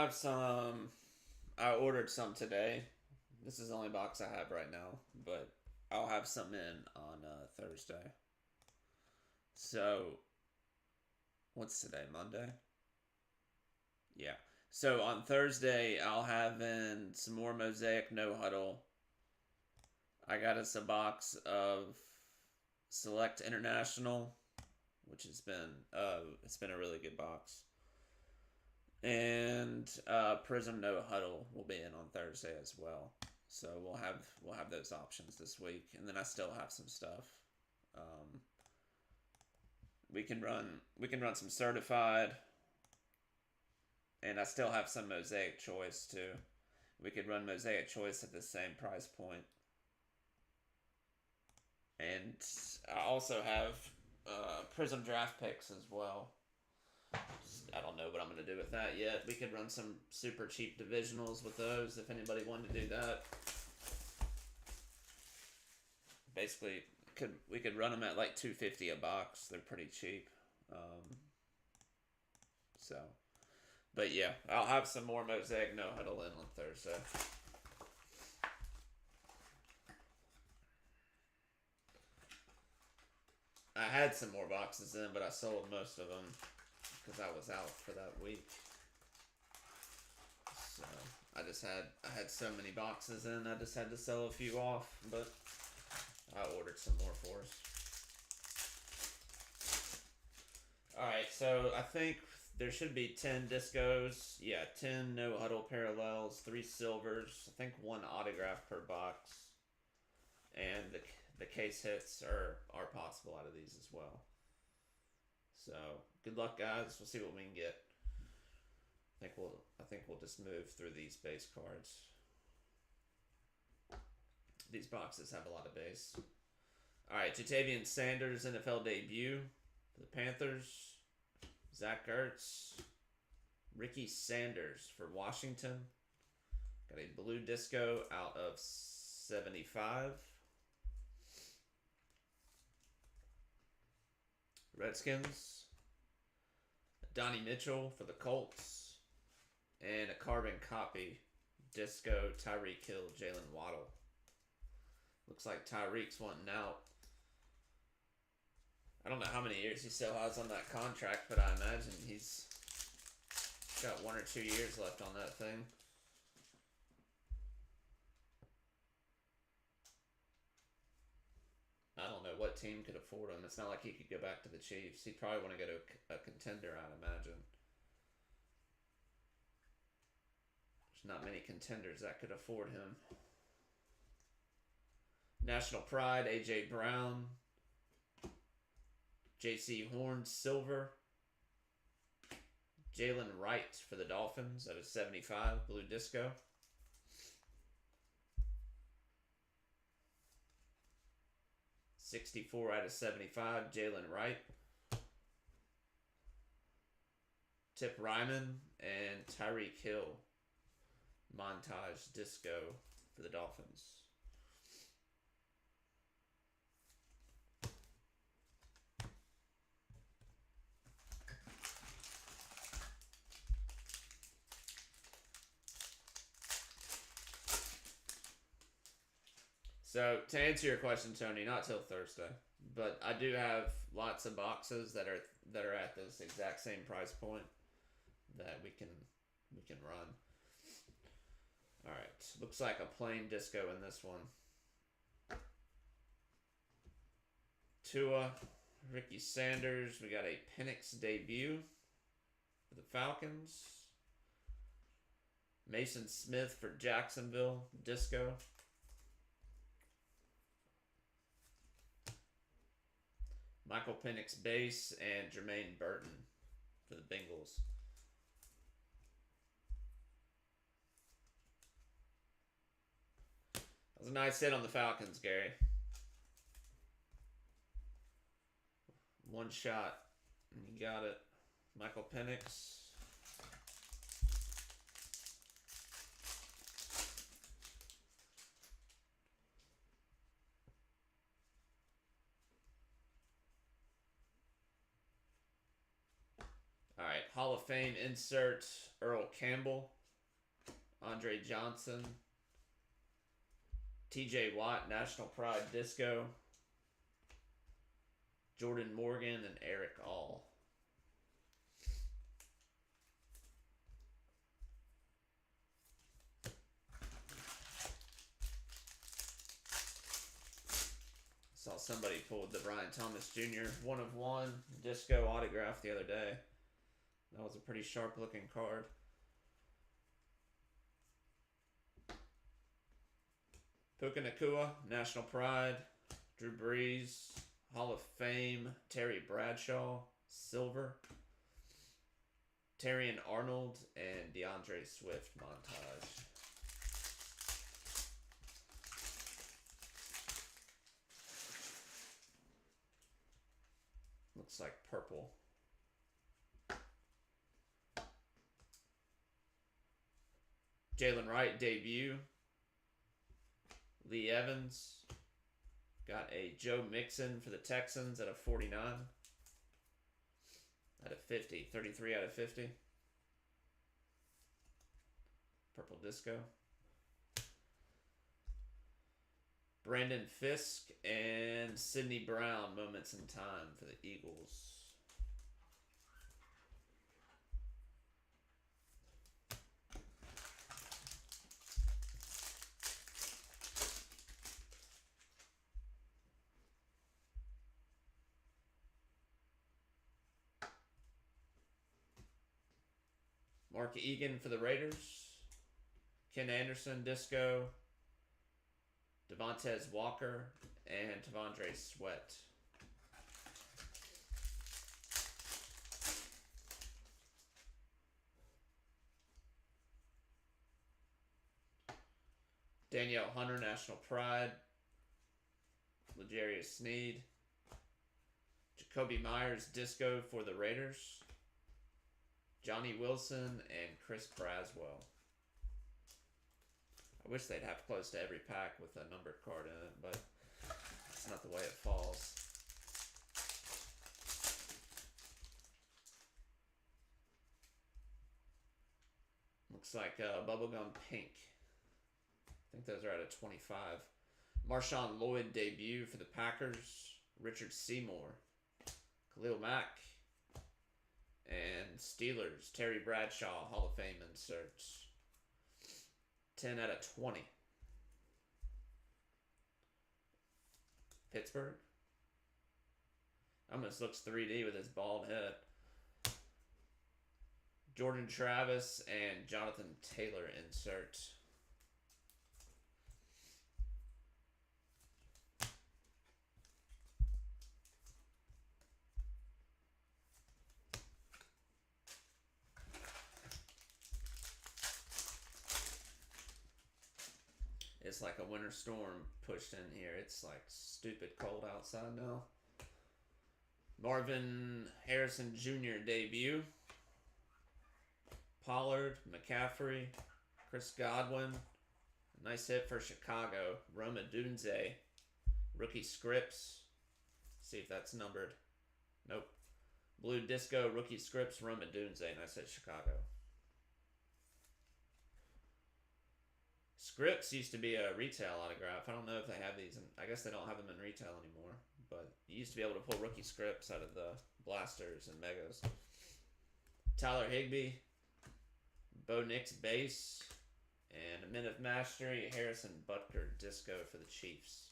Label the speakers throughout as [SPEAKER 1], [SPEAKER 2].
[SPEAKER 1] have some. I ordered some today. This is the only box I have right now, but I'll have some in on Thursday. So, what's today? Monday? Yeah. So on Thursday, I'll have in some more Mosaic No Huddle. I got us a box of Select International, which has been it's been a really good box. And Prism No Huddle will be in on Thursday as well. So we'll have those options this week, and then I still have some stuff. Um, we can run some certified, and I still have some Mosaic Choice too. We could run Mosaic Choice at the same price point, and I also have Prism Draft Picks as well. I don't know what I'm going to do with that yet. We could run some super cheap divisionals with those if anybody wanted to do that. Basically, we could run them at like $250 a box. They're pretty cheap. So, but yeah, I'll have some more Mosaic No Huddle in on Thursday. I had some more boxes in, but I sold most of them because I was out for that week. So I had so many boxes in, I just had to sell a few off, but I ordered some more for us. Alright, so I think there should be 10 discos. Yeah, 10 no huddle parallels, 3 silvers, I think 1 autograph per box. And the case hits are possible out of these as well. So good luck, guys. We'll see what we can get. I think we'll just move through these base cards. These boxes have a lot of base. All right, Jatavian Sanders NFL debut for the Panthers. Zach Ertz, Ricky Sanders for Washington. Got a blue disco out of 75. Redskins. Donnie Mitchell for the Colts. And a carbon copy. Disco, Tyreek Hill, Jalen Waddle. Looks like Tyreek's wanting out. I don't know how many years he still has on that contract, but I imagine he's got 1 or 2 years left on that thing. I don't know what team could afford him. It's not like he could go back to the Chiefs. He'd probably want to go to a contender, I'd imagine. There's not many contenders that could afford him. National Pride, A.J. Brown. J.C. Horn, silver. Jalen Wright for the Dolphins at a 75, blue disco. $64 out of 75, Jalen Wright. Tip Ryman and Tyreek Hill. Montage disco for the Dolphins. So to answer your question, Tony, not till Thursday, but I do have lots of boxes that are at this exact same price point that we can run. All right, looks like a plain disco in this one. Tua, Ricky Sanders. We got a Penix debut for the Falcons. Mason Smith for Jacksonville, disco. Michael Penix base and Jermaine Burton for the Bengals. That was a nice hit on the Falcons, Gary. One shot. You got it. Michael Penix. All right, Hall of Fame insert Earl Campbell DeAndre Johnson, TJ Watt, National Pride Disco, Jordan Morgan, and Eric All. Saw somebody pulled the Brian Thomas Jr. 1/1 Disco autograph the other day. That was a pretty sharp looking card. Puka Nacua, National Pride, Drew Brees, Hall of Fame, Terry Bradshaw, Silver, Terrion Arnold, and DeAndre Swift montage. Looks like purple. Jalen Wright debut. Lee Evans. Got a Joe Mixon for the Texans at a 49. Out of 50. 33 out of 50. Purple Disco. Brandon Fisk and Sidney Brown, Moments in Time for the Eagles. Mark Egan for the Raiders. Ken Anderson, Disco. Devontae Walker and Tavondre Sweat. Danielle Hunter, National Pride. L'Jarius Sneed. Jacoby Myers, Disco for the Raiders. Johnny Wilson and Chris Braswell. I wish they'd have close to every pack with a numbered card in it, but it's not the way it falls. Looks like Bubblegum Pink. I think those are out of 25. Marshawn Lloyd debut for the Packers. Richard Seymour. Khalil Mack. And Steelers, Terry Bradshaw, Hall of Fame inserts. 10 out of 20. Pittsburgh. Almost looks 3D with his bald head. Jordan Travis and Jonathan Taylor insert. It's like a winter storm pushed in here. It's like stupid cold outside now. Marvin Harrison Jr. debut. Pollard, McCaffrey, Chris Godwin. Nice hit for Chicago. Roma Dunze. Rookie scripts. See if that's numbered. Nope. Blue Disco, Rookie scripts, Roma Dunze. Nice hit, Chicago. Scripts used to be a retail autograph. I don't know if they have these. I guess they don't have them in retail anymore. But you used to be able to pull rookie scripts out of the blasters and megas. Tyler Higbee. Bo Nix base. And a Mint of Mastery. Harrison Butker Disco for the Chiefs.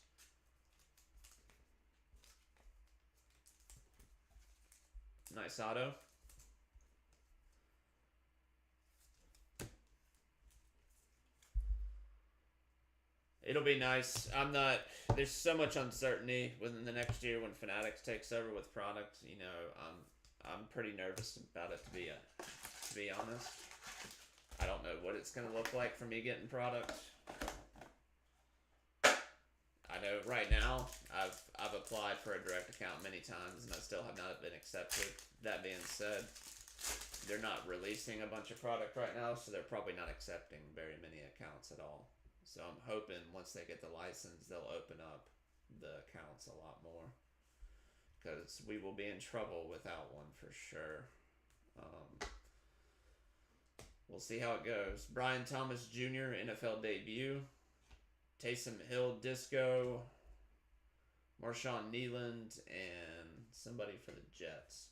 [SPEAKER 1] Nice auto. It'll be nice. There's so much uncertainty within the next year when Fanatics takes over with product. You know, I'm pretty nervous about it, to be honest. I don't know what it's going to look like for me getting product. I know right now I've applied for a direct account many times and I still have not been accepted. That being said, they're not releasing a bunch of product right now, so they're probably not accepting very many accounts at all. So I'm hoping once they get the license, they'll open up the accounts a lot more. Because we will be in trouble without one for sure. We'll see how it goes. Brian Thomas Jr. NFL debut. Taysom Hill disco. Marshawn Nealand and somebody for the Jets.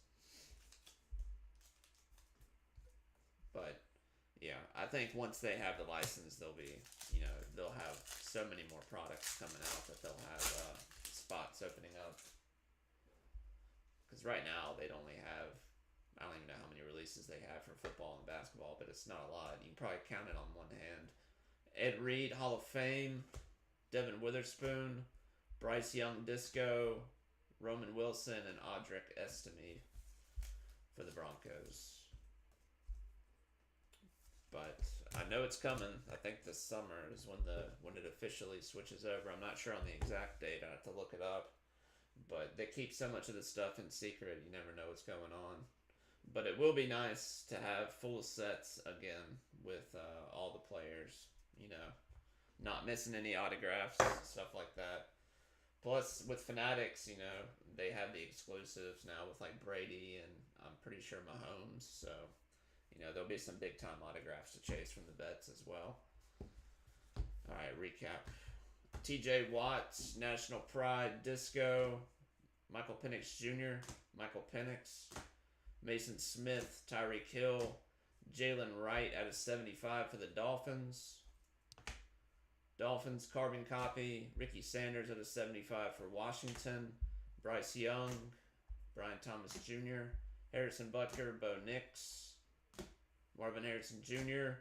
[SPEAKER 1] But yeah, I think once they have the license, they'll be, they'll have so many more products coming out that they'll have spots opening up. Because right now they'd only have, I don't even know how many releases they have for football and basketball, but it's not a lot. You can probably count it on one hand. Ed Reed, Hall of Fame. Devin Witherspoon. Bryce Young Disco. Roman Wilson and Audric Estime for the Broncos. But I know it's coming. I think this summer is when it officially switches over. I'm not sure on the exact date. I have to look it up. But they keep so much of this stuff in secret. You never know what's going on. But it will be nice to have full sets again with all the players. Not missing any autographs, stuff like that. Plus, with Fanatics, they have the exclusives now with like Brady and I'm pretty sure Mahomes. So, there'll be some big time autographs to chase from the vets as well. All right, recap. TJ Watt, National Pride Disco. Michael Penix Jr., Michael Penix. Mason Smith, Tyreek Hill. Jalen Wright out of 75 for the Dolphins. Dolphins carbon copy. Ricky Sanders out of 75 for Washington. Bryce Young. Brian Thomas Jr. Harrison Butker. Bo Nix. Marvin Harrison Jr.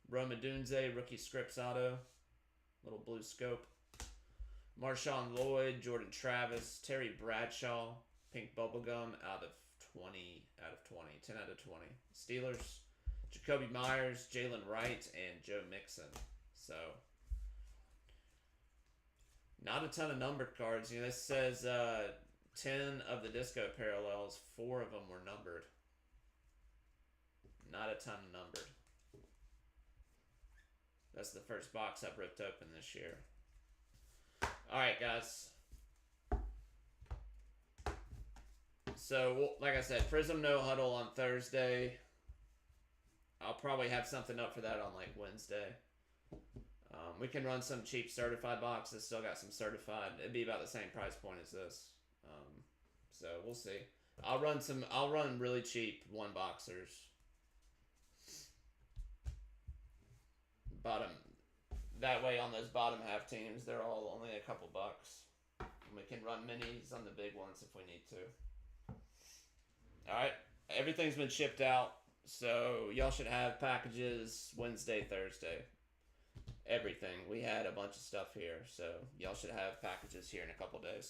[SPEAKER 1] Rome Odunze. Rookie Scripps auto. Little blue scope. Marshawn Lloyd. Jordan Travis. Terry Bradshaw. Pink bubblegum out of 20. 10 out of 20. Steelers. Jacoby Myers. Jalen Wright. And Joe Mixon. So not a ton of numbered cards. This says 10 of the disco parallels, 4 of them were numbered. Not a ton numbered. That's the first box I've ripped open this year. Alright, guys. So, like I said, Prism No Huddle on Thursday. I'll probably have something up for that on like Wednesday. We can run some cheap certified boxes. Still got some certified. It'd be about the same price point as this. So we'll see. I'll run really cheap one boxers. Bottom. That way on those bottom half teams, they're all only a couple bucks. And we can run minis on the big ones if we need to. Alright. Everything's been shipped out. So y'all should have packages Wednesday, Thursday. Everything. We had a bunch of stuff here, so y'all should have packages here in a couple days.